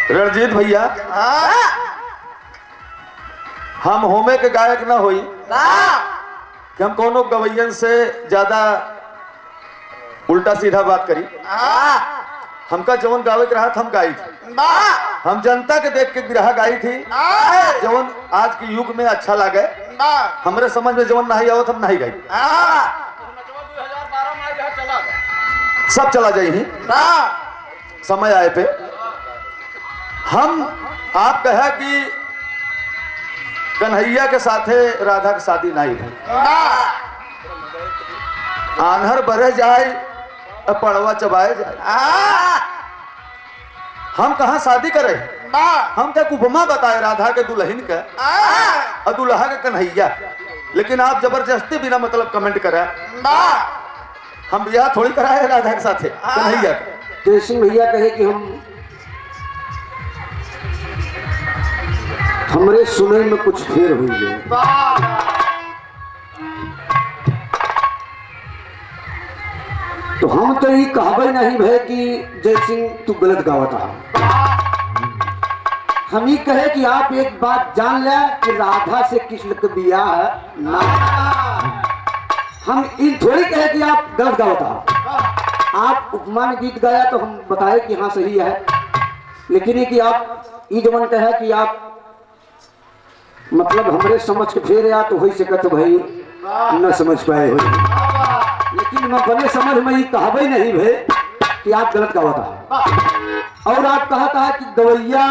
रणजीत भैया हम होमे के गायक ना होई कि हम कोनो गवैयन से ज्यादा उल्टा सीधा बात करी। हमका जवन गावे के रहा हम गाई थी, हम जनता के देख के बिरहा गाई थी जवन आज के युग में अच्छा लगे। हमरे समझ में जवन नहीं आवत हम नहीं गाई, सब चला जाई समय आए पे। हम आप कहे कि कन्हैया के साथे राधा की शादी नहीं है, आन्हर बरह जाए पड़वा चबाए जाए। हम कहा शादी करे, हम तक उपमा बताए राधा के दुल्हन के और दुल्हा के कन्हैया, लेकिन आप जबरदस्ती बिना मतलब कमेंट करे। हम ब्याह थोड़ी कराए राधा के साथे कन्हैया के। जय सिंह भैया कहे कि हमरे सुने में कुछ फेर हुई है। तो हम तो ये कहबे नहीं भय कि जय सिंह तू गलत गावत है। हम ये कहे कि आप एक बात जान ले कि राधा से कृष्ण का बियाह है ना। हम ये थोड़ी कहे कि आप गलत गावत है। आप उपमान गीत गाया तो हम बताए कि हाँ सही है, लेकिन ये कि आप ये जमन कहे कि आप मतलब हमरे समझ के फेर या तो हो सकत भाई न समझ पाए हो, लेकिन मैं बने समझ में ये कहबे नहीं भे कि आप गलत गावत है। और आप कहता है कि गवैया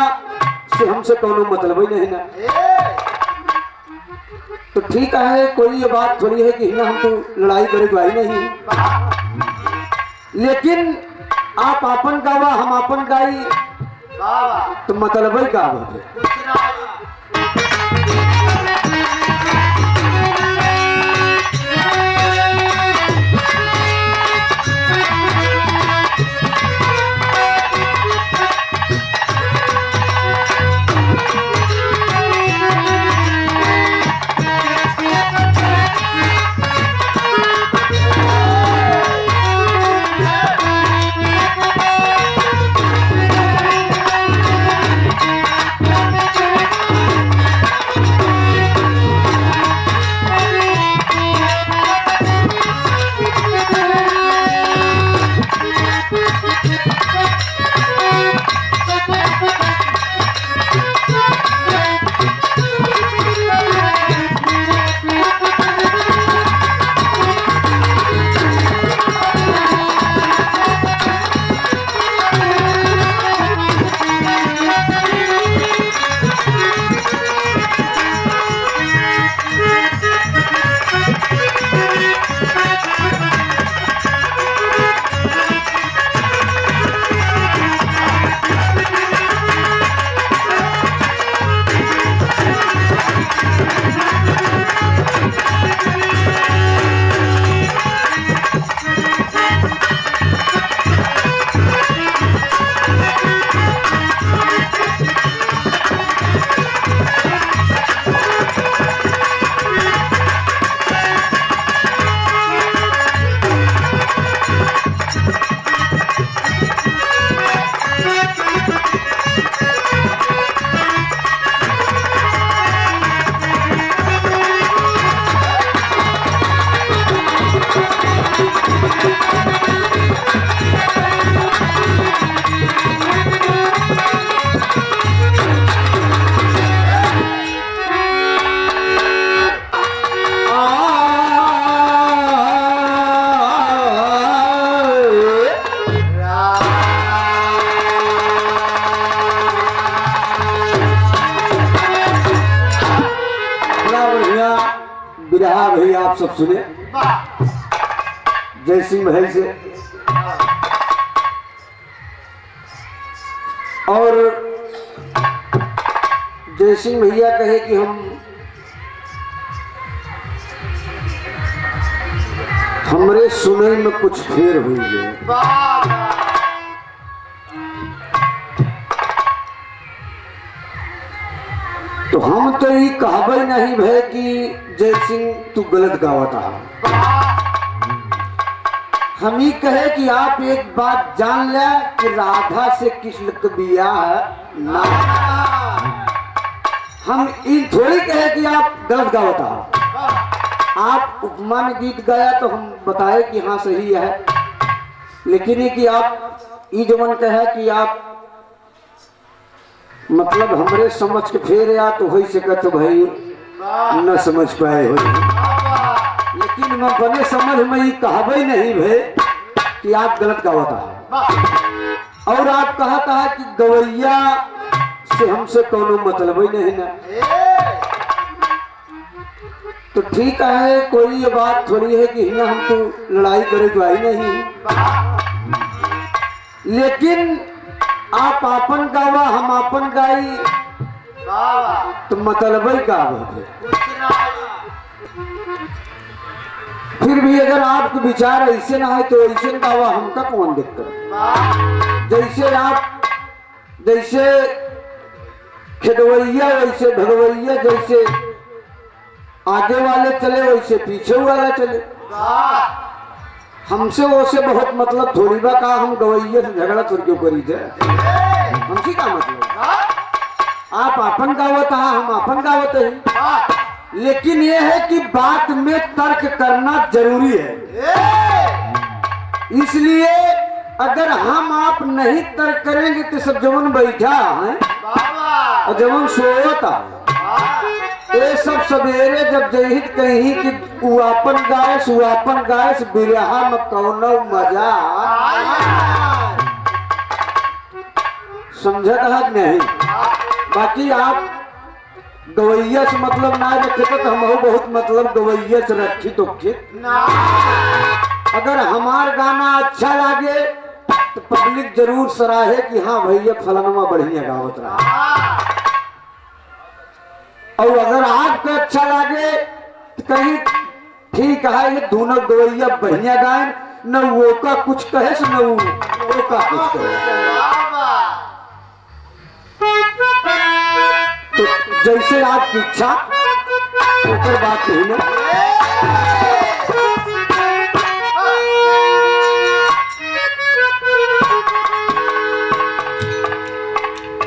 से हमसे कोनो मतलब ही नहीं ना। तो ठीक है, कोई ये बात थोड़ी है कि हम तो लड़ाई करे गवाही नहीं, लेकिन आप अपन गावा हम अपन गाई तो मतलब ही गावा। बिरहा भैया आप सब सुने जय सिंह महल से। और जय सिंह भैया कहे कि हमरे सुने में कुछ फेर हुई है। तो हम तो ये कहबे नहीं भय कि जय सिंह तू गलत गावत है। हम ही कहे कि आप एक बात जान ले कि राधा से कृष्ण का बियाह ना। हम इन थोड़ी कहे कि आप गलत गावता। आप उपमा में गीत गाया तो हम बताए कि हाँ सही है, लेकिन ये कि आप ये जवन कहे कि आप मतलब हमरे समझ के फेर या तो हो सके तो भाई न समझ पाए हो, लेकिन मैं बने समझ में ही कहबे नहीं भे कि आप गलत गावता है। और आप कहता है कि गवैया से हमसे कोनो मतलब ही नहीं ना, तो ठीक है, कोई ये बात थोड़ी है कि यहाँ हम तो लड़ाई करे जो आई नहीं, लेकिन आप आपन गावा हम आपन गाई तो मतलब ही गावे। फिर भी अगर आपको विचार ऐसे ना है तो ऐसे गावा, हमका कौन दिक्कत। जैसे खेदवैया वैसे भगवैया, जैसे आगे वाले चले वैसे पीछे वाला चले। हमसे वो से बहुत मतलब थोड़ी बा का हम गवैया से झगड़ा थोड़ी क्यों करी थे, हमसे का मतलब। आप अपन गावत है हम अपन गावत है, लेकिन ये है कि बात में तर्क करना जरूरी है। इसलिए अगर हम आप नहीं तर्क करेंगे तो सब जवन बैठा है और जवन सोता ये सब सवेरे जब जहित कहीं कि उआपन गायस बिरहा में कौनो मजा समझत है नहीं। बाकी आप गवैया से मतलब ना रखे तो हम बहुत मतलब गवैया से रखी तो अगर हमार गाना अच्छा लगे तो पब्लिक जरूर सराहे कि हाँ भैया फलानुमा बढ़िया गावत रहा, और अगर आपको अच्छा लगे तो कहीं ठीक है ये दोनों गवैया बढ़िया गायन, न वो का कुछ कहे न वो का कुछ कहे। तो जैसे आपकी इच्छा ऊपर बात कही ना।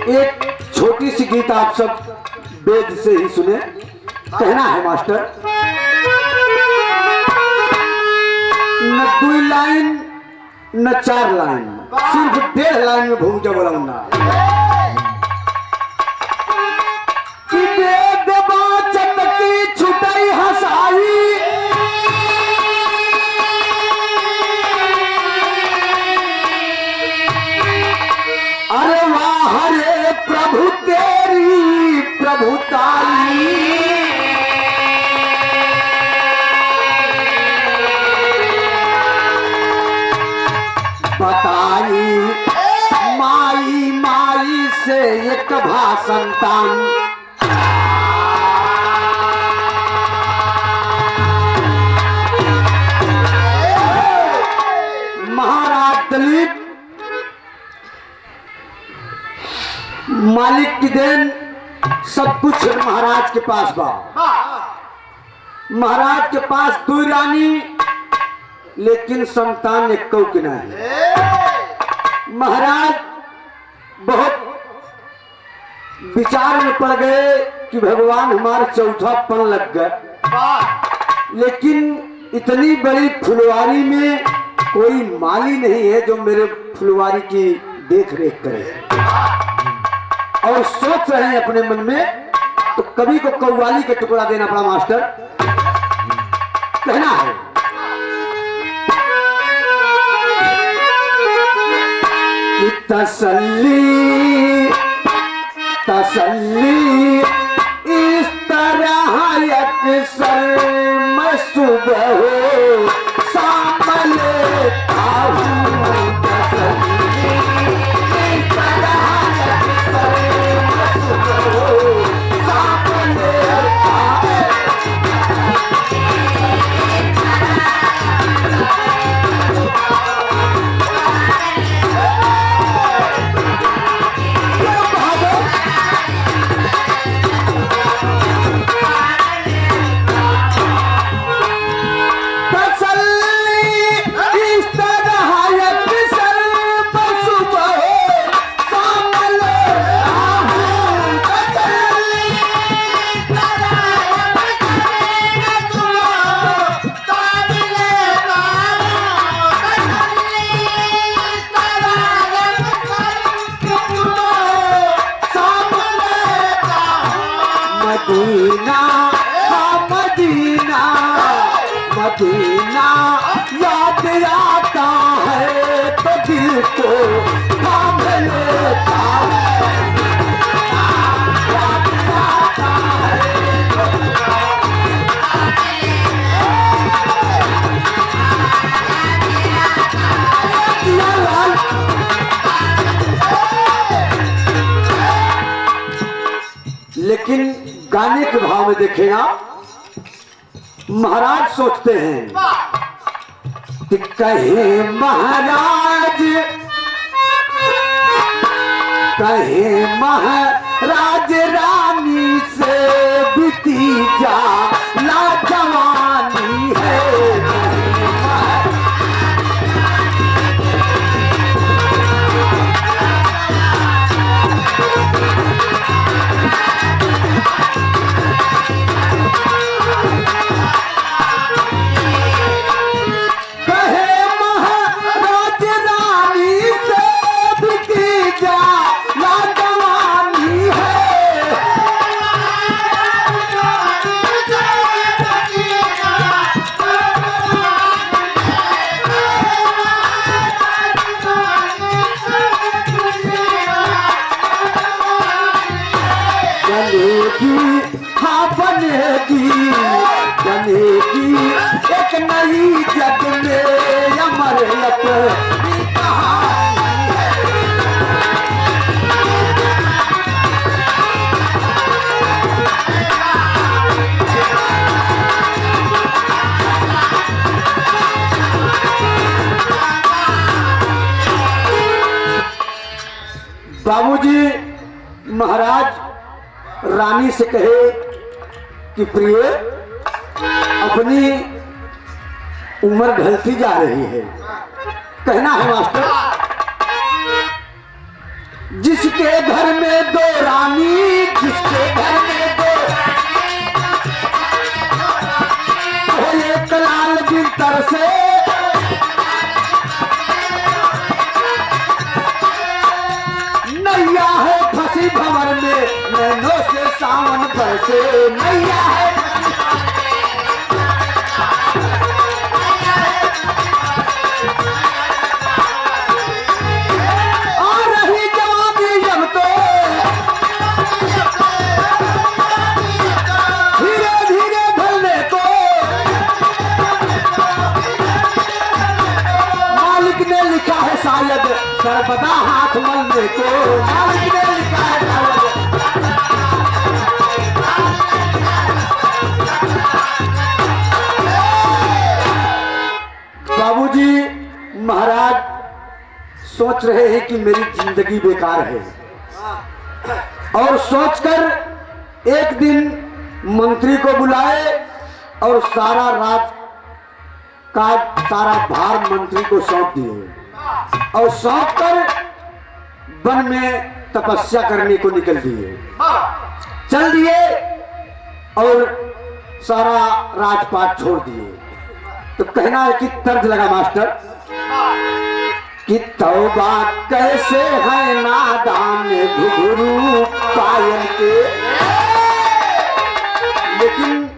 एक छोटी सी गीत आप सब वेद से ही सुने, कहना है मास्टर। न 2 लाइन न 4 लाइन, सिर्फ 1.5 लाइन में भूमिका बोलाऊंगा। कि वेद वाचक की छुटाई हसाई, अरे वाह हरे प्रभु तेरी प्रभुताई, बताई माई माई से एक भाषंतान, महाराज दलीप मालिक की देन सब कुछ महाराज के पास बा। महाराज के पास 2 रानी लेकिन संतान एक की नहीं। महाराज बहुत विचार में पड़ गए कि भगवान हमारे चौथा पन लग गए, लेकिन इतनी बड़ी फुलवारी में कोई माली नहीं है जो मेरे फुलवारी की देख रेख करे। और सोच रहे हैं अपने मन में, तो कभी को कव्वाली का टुकड़ा देना पड़ा मास्टर। कहना है कि तसल्ली तसल्ली इस तरह अक्सर मैं सुबह हो शाम लेता हूँ। मदीना हाँ मदीना मदीना याद आता है तो दिल को थाम लेता याद आता लेकिन गाने के भाव में देखेगा महाराज सोचते हैं कि कहे महाराज रानी से बीती जा ला जवानी है बनेगी एक नई जग में अमर अपनी कहानी बाबूजी महाराज रानी से कहे कि प्रिय अपनी उम्र ढलती जा रही है कहना है मास्टर जिसके घर में दो रानी जिसके घर में दो वो एक लाल बिस्तर से नैया है फंसी भंवर में नैनों से सावन बरसे नैया है शायद सर्वदा हाथ मलने को मालिक ने लिखा है बाबूजी महाराज सोच रहे हैं कि मेरी जिंदगी बेकार है और सोचकर एक दिन मंत्री को बुलाए और सारा राज का सारा भार मंत्री को सौंप दिए और सौंप कर वन में तपस्या करने को निकल दिए चल दिए और सारा राजपाट छोड़ दिए तो कहना है कि तर्ज लगा मास्टर कि तौबा कैसे है नादान घुघरू पायल के लेकिन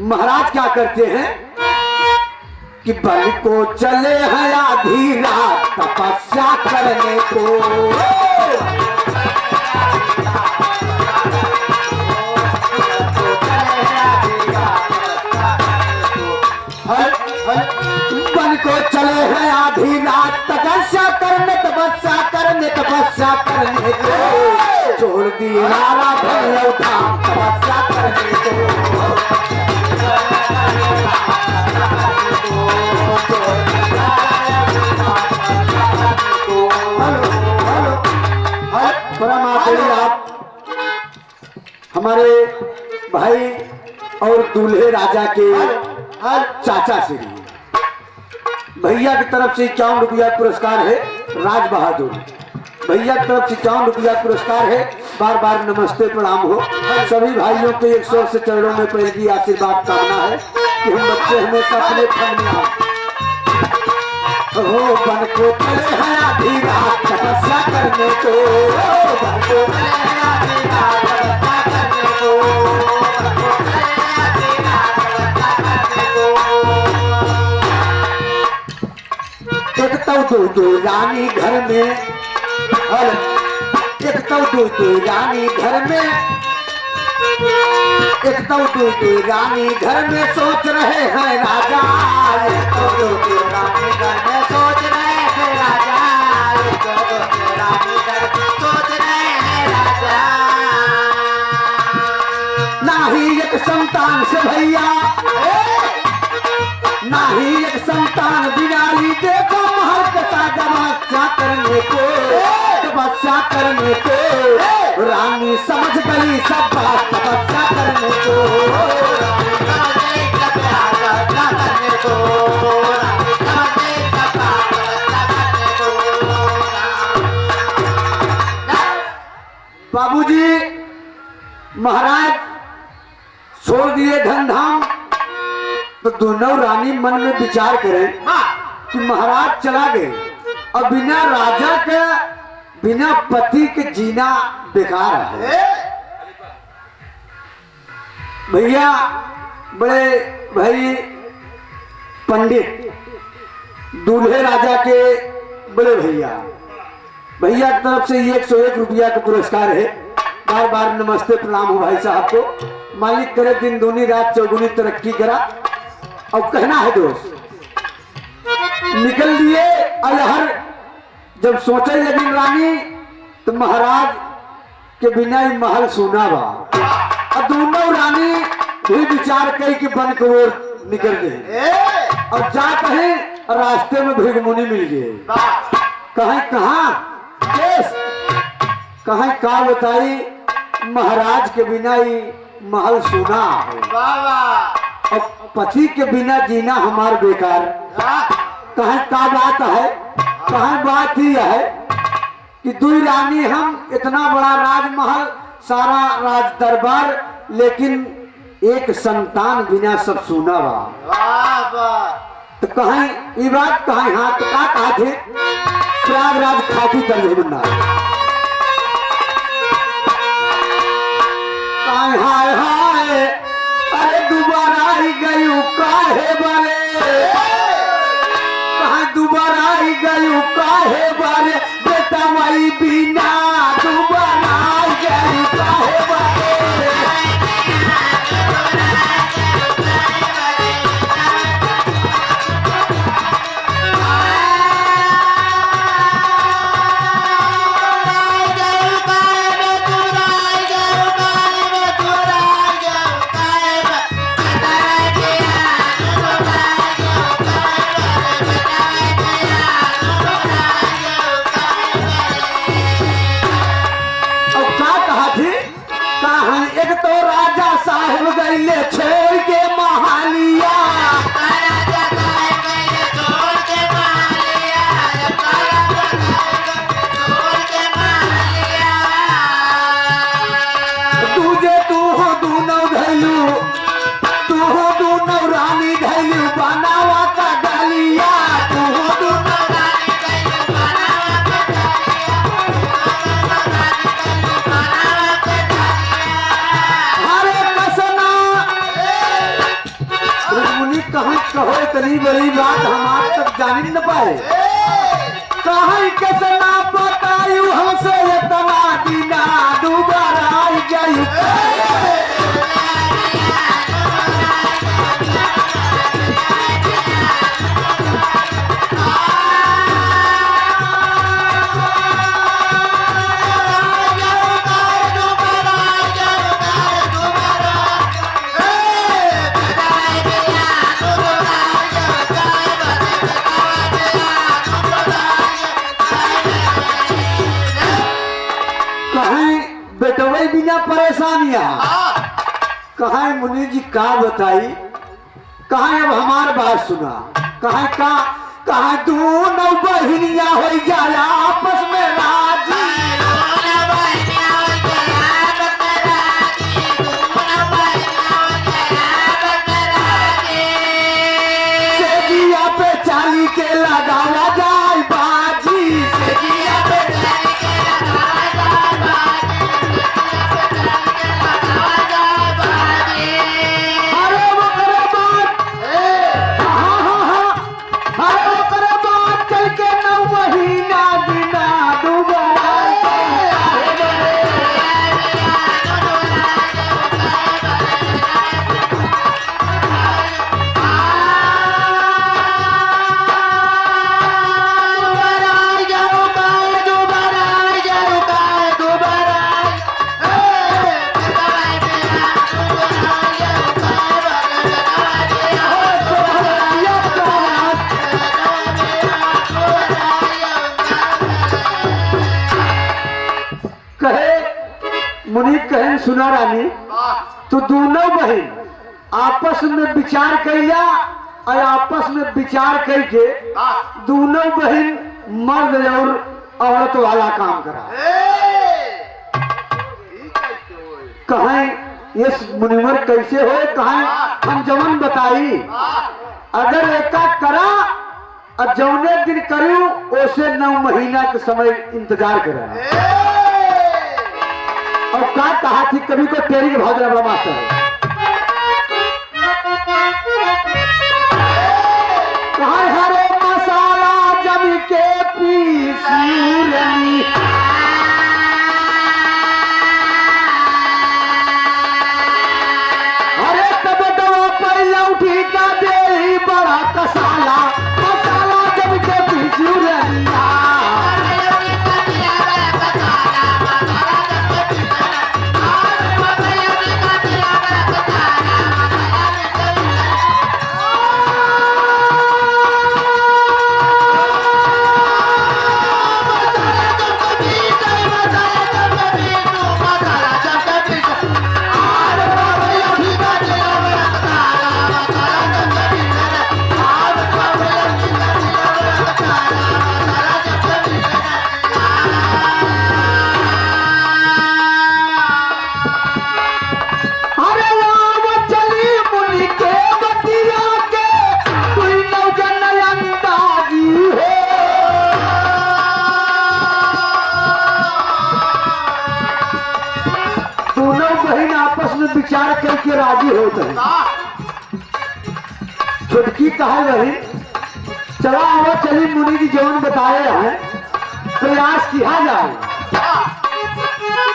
महाराज क्या करते हैं कि बल को चले हैं आधी रात तपस्या करने को बल को चले हैं आधी रात तपस्या करने को छोड़ दिए नारा भर उठा तपस्या करने को आप हमारे भाई और दूल्हे राजा के चाचा श्री भैया की तरफ से 51 रुपया पुरस्कार है राज बहादुर भैया की तरफ से 51 रुपया पुरस्कार है बार बार नमस्ते प्रणाम हो सभी भाइयों के 100 से चरणों में पहले की आशीर्वाद कामना है कि हम बच्चे हमेशा अपने फन में हो बन को चले हैं आधी रात तपस्या करने को बन को चले हैं आधी रात तपस्या करने को दू रानी घर में, और एक तो दू रानी घर में, एक तो दू रानी घर में सोच रहे हैं राजा, एक तो दू रानी घर में सोच रहे हैं राजा, एक तो दू रानी घर में सोच रहे हैं राजा। ना ही एक संतान से भैया, ना ही एक संतान बिनाली, देखो महल कसा तपस्या करने को, तपस्या करने को रानी समझ गई सब बात, तपस्या करने को बाबूजी महाराज छोड़ दिए धन धाम, तो दोनों रानी मन में विचार करें कि महाराज चला गए और बिना राजा के, बिना पति के जीना बेकार है। भैया बड़े भाई पंडित दूल्हे राजा के बड़े भैया, भैया की तरफ से 101 रुपया का पुरस्कार है। बार बार नमस्ते प्रणाम हो भाई साहब को। मालिक करे दिन दूनी रात चौगुनी तरक्की करा। और कहना है दोस्त, निकल दिए अलहर, जब सोचे लगी रानी तो महाराज के बिना ही महल सुना बा, और दोनों रानी भी विचार कई कि बन को निकल गए और जा कहे रास्ते में भृगमुनि मिल गए। कहे कहाँ का बताई, महाराज के बिना ही महल सुना है और पति के बिना जीना हमार बेकार। कहे का बात है, कहे बात ही है कि दुई रानी हम, इतना बड़ा राजमहल, सारा राज दरबार, लेकिन एक संतान बिना सब सुना बा। तो कहें ये बात, कहें हाँ, तो का कहा थे प्रयागराज खाकी दर्ज बनना, कहें हाय हाय अरे दोबारा ही गई काहे बारे, कहें दोबारा ही गई काहे बारे, बेटा माई बिना दोबारा ही गई काहे बारे। छोड़ के महालिया, तुझे तू हो दूनों घैलू, तू हो दूनों रानी घैलू बनावा का डालिया, तू हो दूनों रानी घैलू बनावा का डालिया। अरे कसना रुक्मिणी कहाँ कहो इतनी बड़ी बात हम आज तक जान न पाए, कहीं कसना बतायू हमसे इतना दिना दोबारा आई जायू। बेटवई बिना परेशानियां, कहा मुनि जी का बताई, कहा अब हमार बात सुना, कहा दोनों बहनिया हो जाला आपस में राजी, सेजिया पे चाली के लगावा जाए बाजी, सेजिया पे चाली के लगावा जाए बाजी, अरे वो करे बात, हाँ चल के 9 महीने मुनि कहन सुना रानी, तो दोनों बहन आपस में विचार कैला और आपस में विचार करके दोनों बहन मर्द और औरत वाला काम करा। कहें ये मुनिवर कैसे हो, कहें हम जमन बताई, अगर एका करा और जौने दिन करूं उसे 9 महीना के समय इंतजार करा। और क्या कहा थी कभी को तेरी के भाव बड़ा मास्टर है, कहा हरे मसाला जम के पीसी रनी, अरे तब दवा पर लौटी का दे बड़ा कसाला, मसाला जम के पीसी रनिया। विचार करके राजी होते हैं। छुटकी कहा रही, चला हुआ चली मुनि की जीवन बताए हैं, प्रयास किया जाए।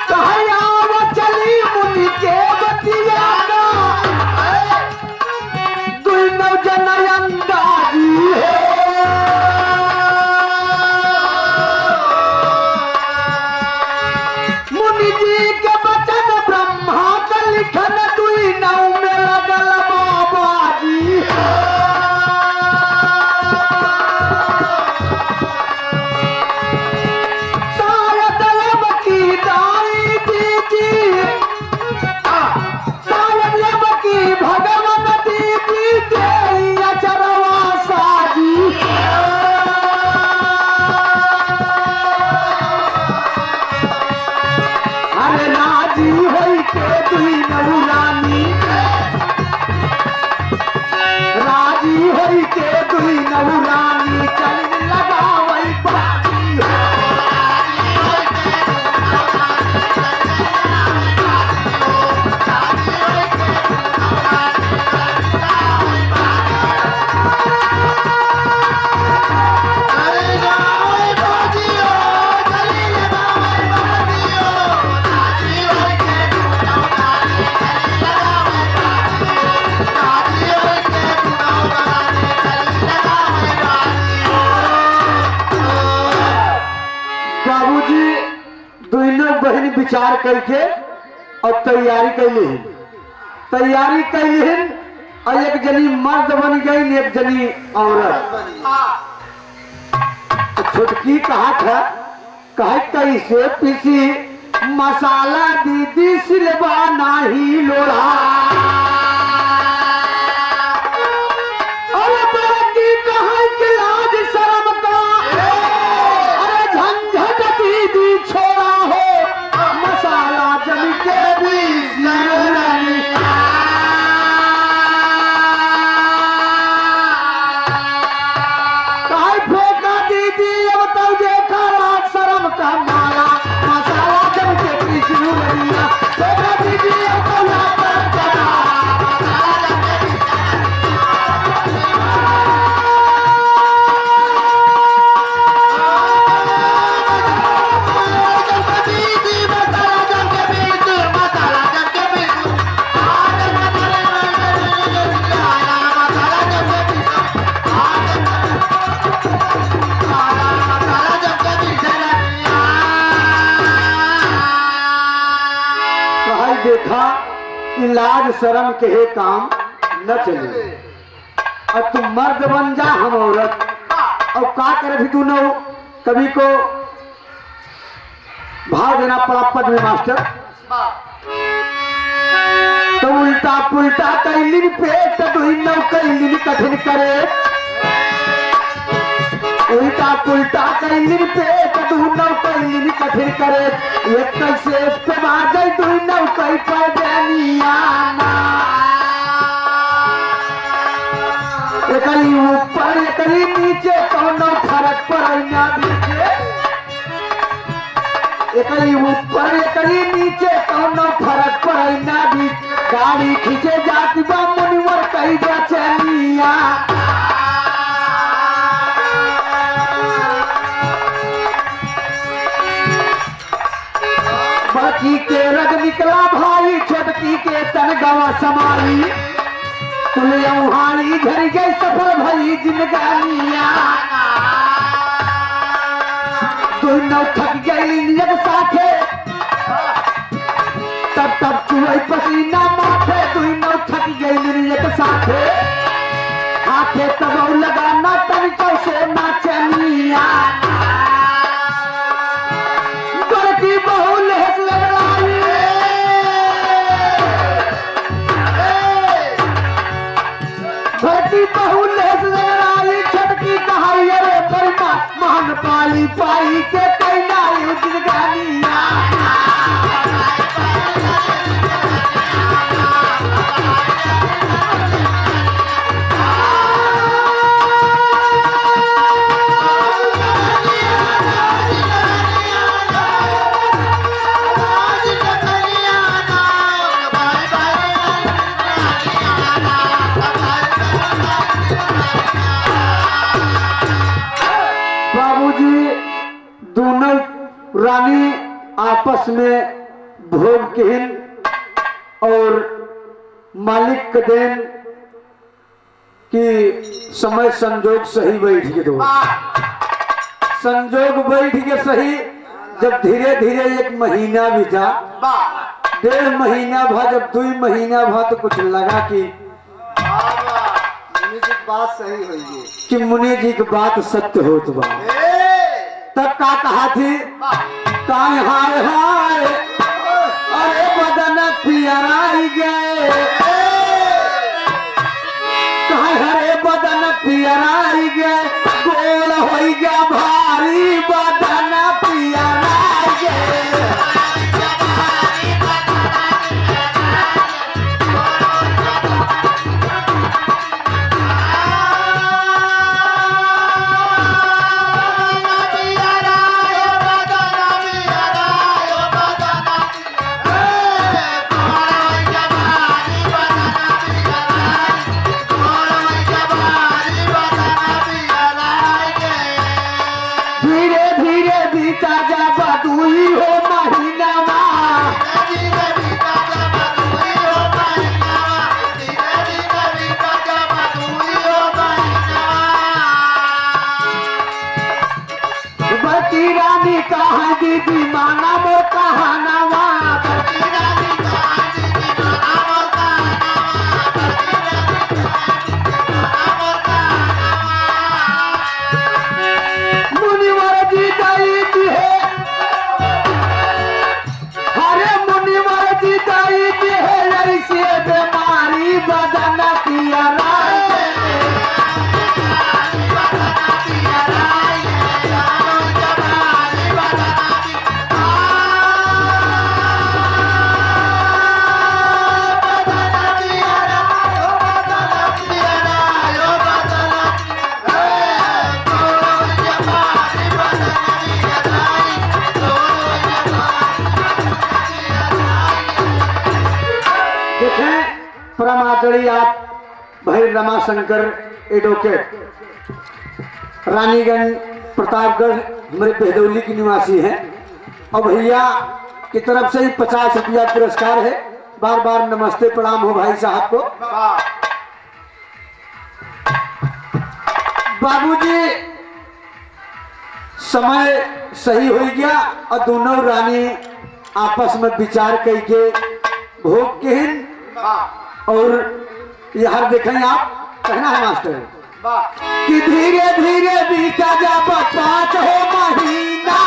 कहा चली मुनि के बतिया का, दुई नौजन अंदाजी है, मुनि जी के बचन ब्रह्मा लिखन दुई नौ में लगल बाबा जी। शायद लब की दाई दीदी, शायद लब की भगवान दीदी तेरी अचरवा साजी। अरे राजी होई के दुई नौरानी, राजी होई के दुई नौरानी चल लगावई बाजी। बहन विचार करके और तैयारी कैली, तैयारी कैली और एक जनी मर्द बन गई, एक जनी औरत। छुटकी कहा था, कहे कैसे पीसी मसाला दीदी सिलवा नाही लोढ़ा, और बड़की कहा कि लाज शर्म का, अरे झंझट दीदी छोड़ा हो, मसाला जम के भी सिलवानी। कहे फेंका दीदी अब तो देखा लाज शर्म का माला, मसाला जम के भी सिलवानी। फेंका दीदी अब तो लाज शर्म का देखा कि लाज शर्म के हे काम न चले, और तुम मर्द बन जा हम औरत। और का करे भी तू न कभी को भाव देना पड़ा पद में मास्टर। तो उल्टा पुल्टा कैलिन पेट दुई नौ कैलिन कठिन करे उल्टा पुल्टा कैलिन पेट दू नौ कैलिन कठिन करे एक कैसे पे मार दुई नौ कई पर देनियाना एकरी ऊपर एकरी नीचे कौनो फर्क पड़ैना बीचे एकरी ऊपर एकरी नीचे कौनो फर्क पड़ैना बीच गाड़ी खींचे जाती बा मुनिवर कही जा चलिया बड़की के रग निकला भाई छोटकी के तनगवा समाई तुलियहारी घर गई सफल भई जिंदगानिया दोनों थक गई नियत साथे तब तब चुहई पसीना माथे दोनों थक गई नियत साथे हाथे तब लगाना तरीको से नाचनिया बड़की बहू लेस लगाई बड़की बहू लेस लगाई छटकी कहाई अरे परिमा मान पाई पाई के कई नाई जिंदगानिया दोनों रानी आपस में भोगहीन और मालिक के देन की समय संजोग सही बैठ के दो संजोग बैठ के सही जब धीरे धीरे एक महीना बीता 1.5 महीना भा जब 2 महीना भा तो कुछ लगा कि मुनि जी की बात सही हुई कि मुनि जी की बात सत्य होत बा तब का कहा थी काय हाय हाय अरे बदन पियराई गए काय हरे बदन पियराई गए गोल हो गया भारी बदन पियराई गए परमाचरी आप भाई रमाशंकर एडवोकेट रानीगंज प्रतापगढ़ हमारे बेहदौली की निवासी हैं और भैया की तरफ से ही 50 रुपया पुरस्कार है। बार बार नमस्ते प्रणाम हो भाई साहब को। बाबूजी समय सही हो गया और दोनों रानी आपस में विचार करके भोग के और यार देखें आप कहना है मास्टर कि धीरे धीरे बीता जा 5 हो महीना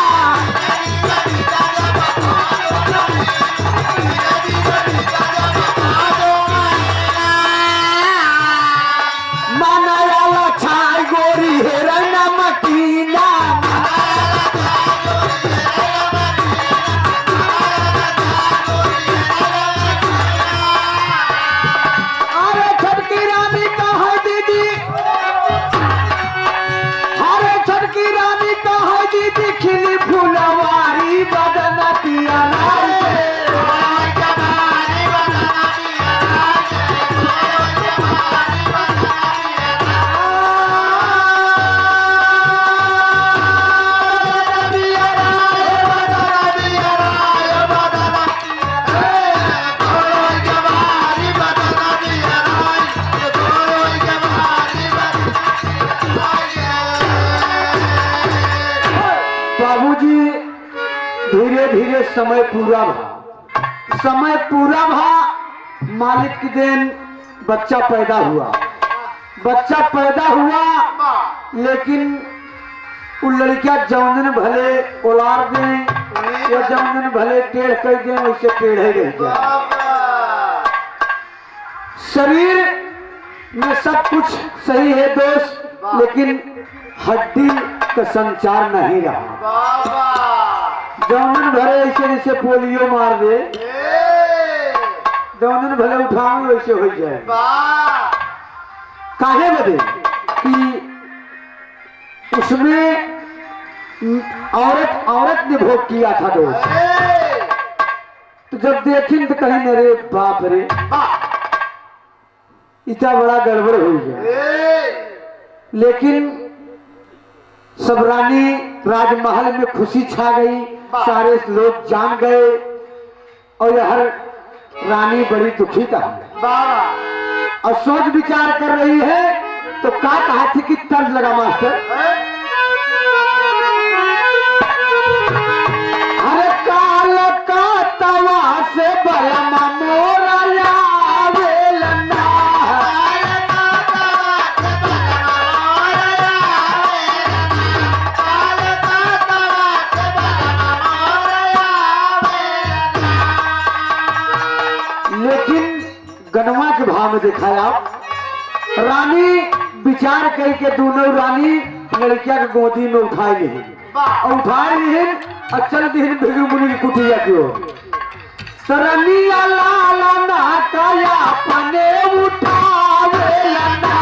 के समय पूरा भा, समय पूरा भा, मालिक की देन बच्चा पैदा हुआ, बच्चा पैदा हुआ, लेकिन वो लड़कियां जौनन भले उलार दें या जौनन भले टेढ़ कर दें वैसे टेढ़े रह जाए। शरीर में सब कुछ सही है दोस्त, लेकिन हड्डी का संचार नहीं रहा। जौनन भले ऐसे जैसे पोलियो मार दे, जौनन भले उठाओ वैसे हो जाए। काहे बदे कि उसमें औरत ने भोग किया था दोस्त। तो जब देखी तो कहीं अरे बाप रे इतना बड़ा गड़बड़ हो गया। लेकिन सब रानी राजमहल में खुशी छा गई, सारे लोग जान गए और हर रानी बड़ी दुखी था और सोच विचार कर रही है। तो क्या कहा थी कि तर्ज लगा मास्टर, अरे काल का तवा से बलमा मोरा यावेलना, लेकिन गनवा के भाव में दिखाया रानी विचार करके दोनों रानी लड़किया के गोदी में उठाए नहीं और उठाए नहीं और चल दी भृगु मुनि की कुटिया की ओर। सरनिया लाला ना काया अपने उठावे लना,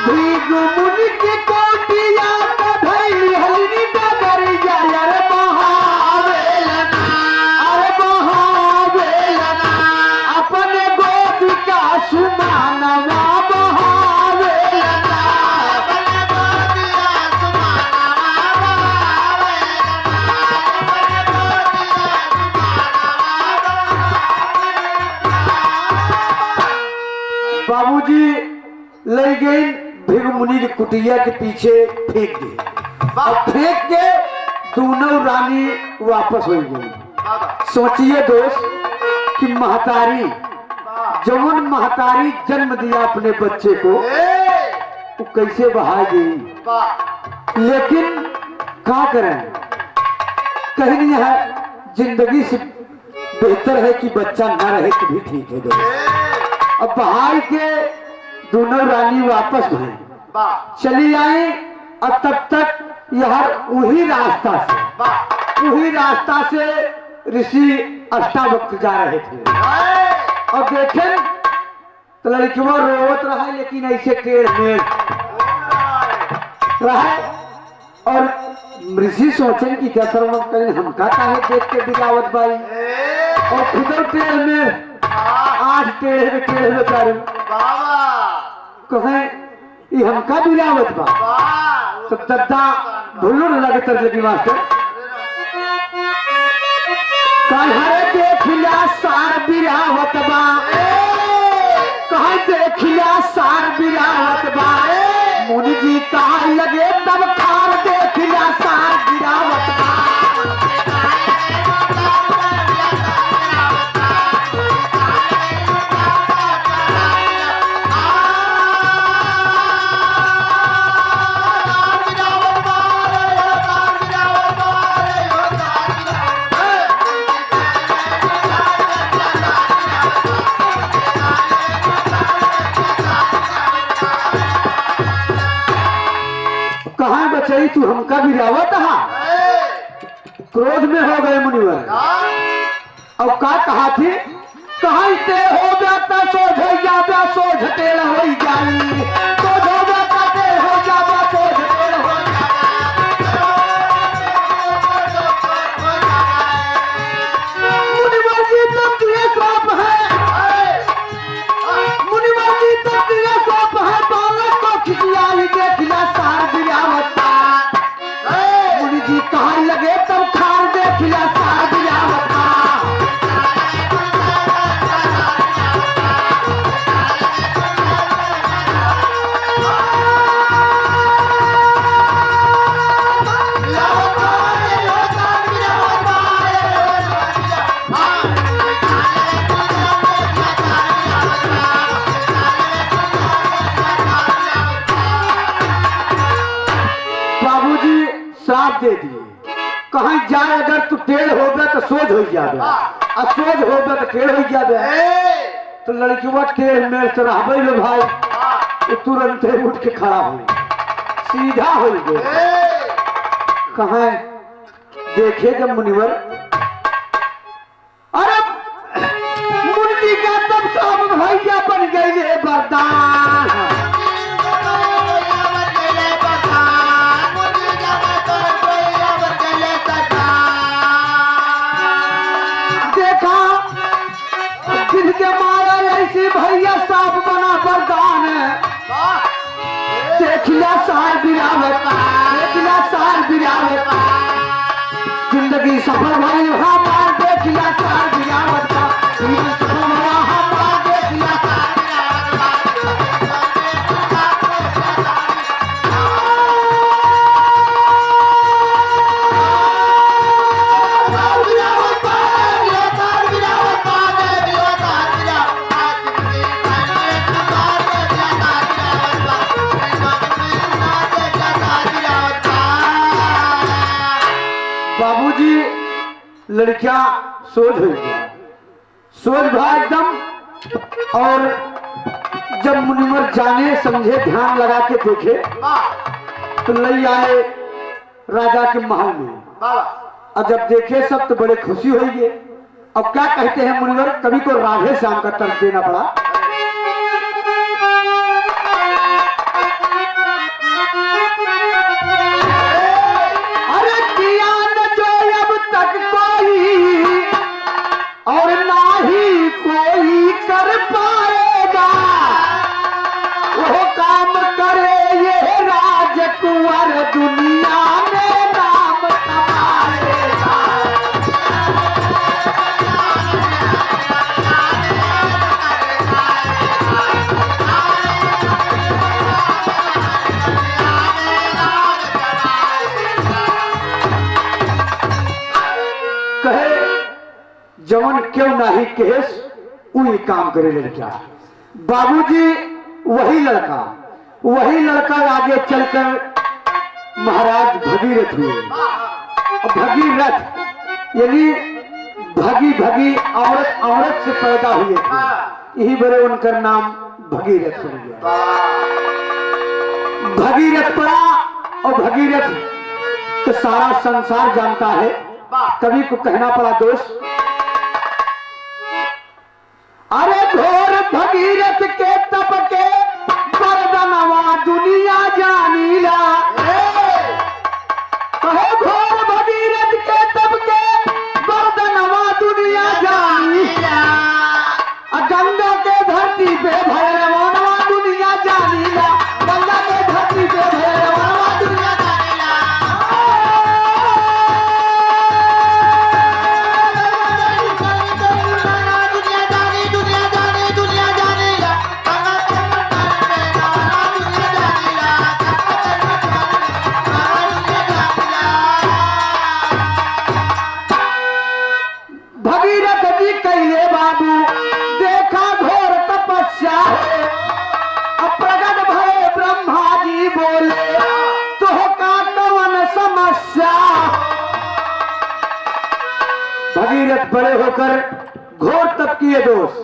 भृगु मुनि की कुटिया का धैली हलनी डगरिया यार बहावेलना, अरे बहावेलना अपने गोद का सुमानवा बहावेलना, अपने गोद का सुमानवा बहावेलना। बाबूजी ले गई भृगु मुनि की कुटिया के पीछे फेंक दी और फेंक के दोनों रानी वापस हो गई। सोचिए दोस्त कि महतारी, जवन महतारी जन्म दिया अपने बच्चे को, वो कैसे बहा गई। लेकिन क्या करें, कहीं नहीं है जिंदगी से बेहतर है कि बच्चा न रहे तो भी ठीक है दोस्त। अब बहाई के दोनों रानी वापस गई, चली आई और तब तक यह वही रास्ता से ऋषि अष्टावक्र जा रहे थे और देखें तो लड़कियों रोवत रहा, लेकिन ऐसे टेढ़ मेढ़ रहा। और ऋषि सोचें कि क्या सर्व कहीं हमका काहे देख के दिलावत बाई और खुद टेढ़ मेढ़ आज टेढ़े बेचारे कहें ये हमका बिरावत बा। तो दद्दा भुल्लुर लगे तर लगी मास्टर, कहे देखिया सार बिरावत बा, कहे देखिया सार बिरावत बा, मुनि जी कहा लगे तब खार देखिया सार बिरावत बा। कहाँ बचाई तू हमका भी रावत हा, क्रोध में हो गए मुनिवर। अब का कहा थी, कहते हो जाता सोझ जाता सोझ टेढ़ हो जाई, सोझ हो जाता टेढ़ हो जाता सोझ टेढ़ हो मुनिवर जी तब दिए श्राप है, मुनिवर जी तब दिए श्राप है, बालक को खिसियाई देखिया सार गिरावत, मुनि जी कहा लगे तब खार देखिया सार गिरावत। जवाब दे दिए। कहीं जाए अगर तू टेढ़ हो गया तो सोच हो जाबे, और सोच हो गया तो टेढ़ हो जाबे। तो लड़की टेढ़ में तो रहबे लो भाई, तो तुरंत उठ के खड़ा हो सीधा हो गए। कहाँ देखे जब मुनिवर, अरे मुर्गी का तब सब भैया बन गए बरदान। देखा दिल के मारा ऐसी भैया साफ बना बरदान। देखिया सार बिरावत, देखिया सार बिरावत, जिंदगी सफल भई हमार। देखिया सार बिरावत का जीवन सफल हुआ हमार। देखिया सार बाबूजी लड़कियां सोच हो गया, सोच भाई एकदम। और जब मुनिवर जाने समझे ध्यान लगा के देखे तो ले आए राजा के महल में। और जब देखे सब तो बड़े खुशी हो गए। अब क्या कहते हैं मुनिवर, कभी को राधे श्याम का तर्क देना पड़ा। और ना ही कोई कर पाएगा वो काम करे ये राजकुंवर, दुनिया में नाम कमाएगा। कहे जवन क्यों नहीं केस वही काम करे लड़का। बाबूजी वही लड़का आगे चलकर महाराज भगीरथ हुए। भगीरथ यानी भगी औरत से पैदा हुए थे, यही बड़े उनका नाम भगीरथ हो गया। भगीरथ पड़ा और भगीरथ तो सारा संसार जानता है। कवि को कहना पड़ा दोस्त, अरे घोर भगीरथ के तप के बरदनवा दुनिया जानीला। कहे घोर भगीरथ के तप के बरदनवा दुनिया जानीला। गंगा के धरती पे भैरवनवा दुनिया जानीला। गंगा के धरती पे भैरवनवा दुनिया जानीला। भगीरथ जी कैले बाबू देखा घोर तपस्या है। प्रगट भय ब्रह्मा जी बोले तो का कवन समस्या। भगीरथ बड़े होकर घोर तप किए दोस्त।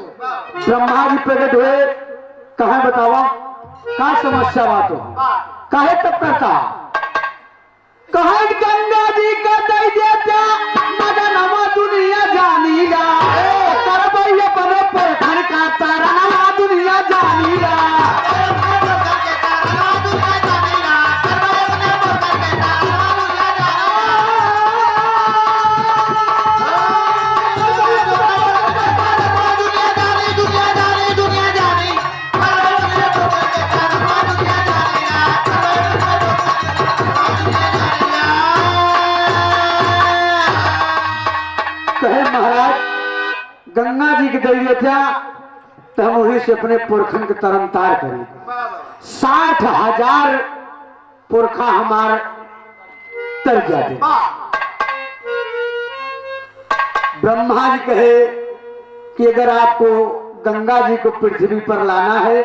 ब्रह्मा जी प्रकट हुए, कहा बतावा का समस्या बात हो, काहे तप करता। कहे गंगा जी का दे देता मदनवा दुनिया जानीला। करबैया बने परखन का तारनवा दुनिया जानीला। कहे महाराज गंगा जी के दरिया था तो हम वही से अपने पुरखन के तरन तार करें। 60,000 पुरखा हमार तर जाते। ब्रह्मा जी कहे कि अगर आपको गंगा जी को पृथ्वी पर लाना है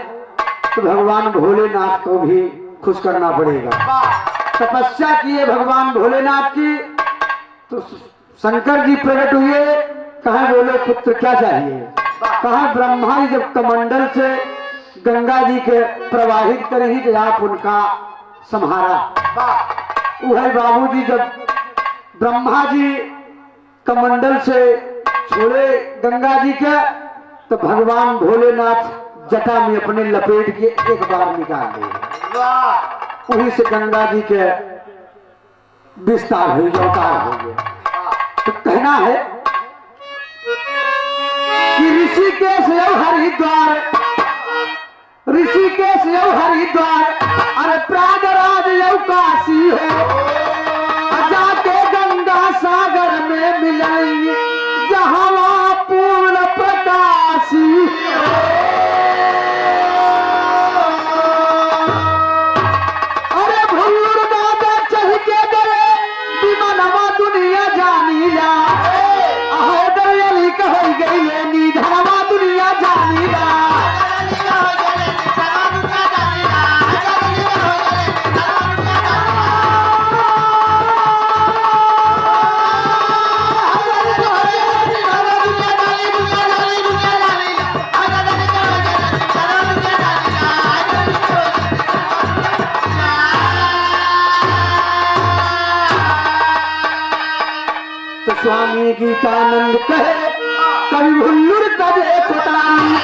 तो भगवान भोलेनाथ को भी खुश करना पड़ेगा। तपस्या किए भगवान भोलेनाथ की, तो शंकर जी प्रकट हुए, कहा बोलो पुत्र क्या चाहिए। कहा ब्रह्मा जी जब कमंडल से गंगा जी के प्रवाहित करी तो आप उनका संहारा। वह बाबूजी जब ब्रह्मा जी कमंडल से छोड़े गंगा जी के, तो भगवान भोलेनाथ जटा में अपने लपेट के एक बार निकाल दिए। वहीं से गंगा जी के विस्तार हुई, अवतार हो गए। तो कहना है कि ऋषिकेश हरिद्वार, ऋषिकेश हरिद्वार, अरे प्रयागराज यौ काशी हो, जाके गंगा सागर में मिलेंगे जहाँ पूर्ण प्रकाशी। अरे भुल्लुर दादा चढ़ के गए विमानवा दुनिया जानी जा, हैदर अली कह गई निधनवा दुनिया जानी जा। स्वामी गीतानंद कहे कवि भुल्लुर तबे कोतानी,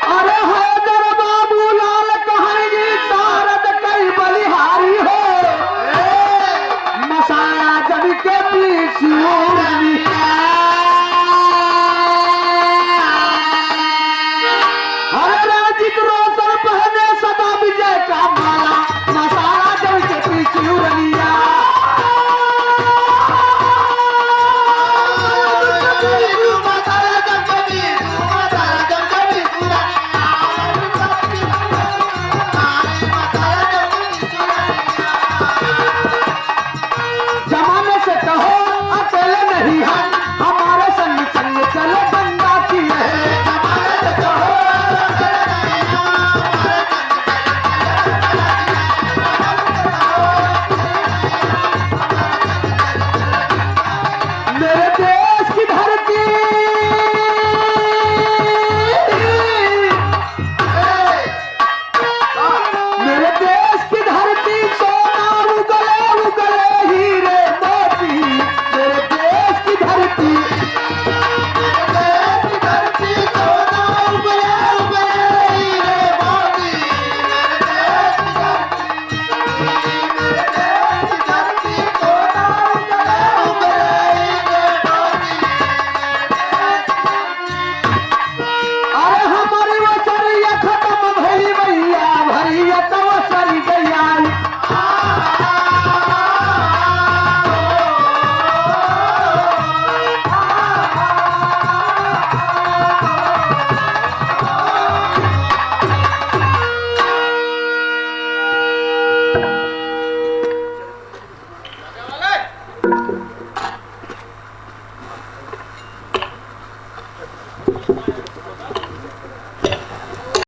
अरे हैदर बाबू लाल कहेंगे शारद कई बलिहारी हो, मसाला जब के पीछे हर राजिक रोज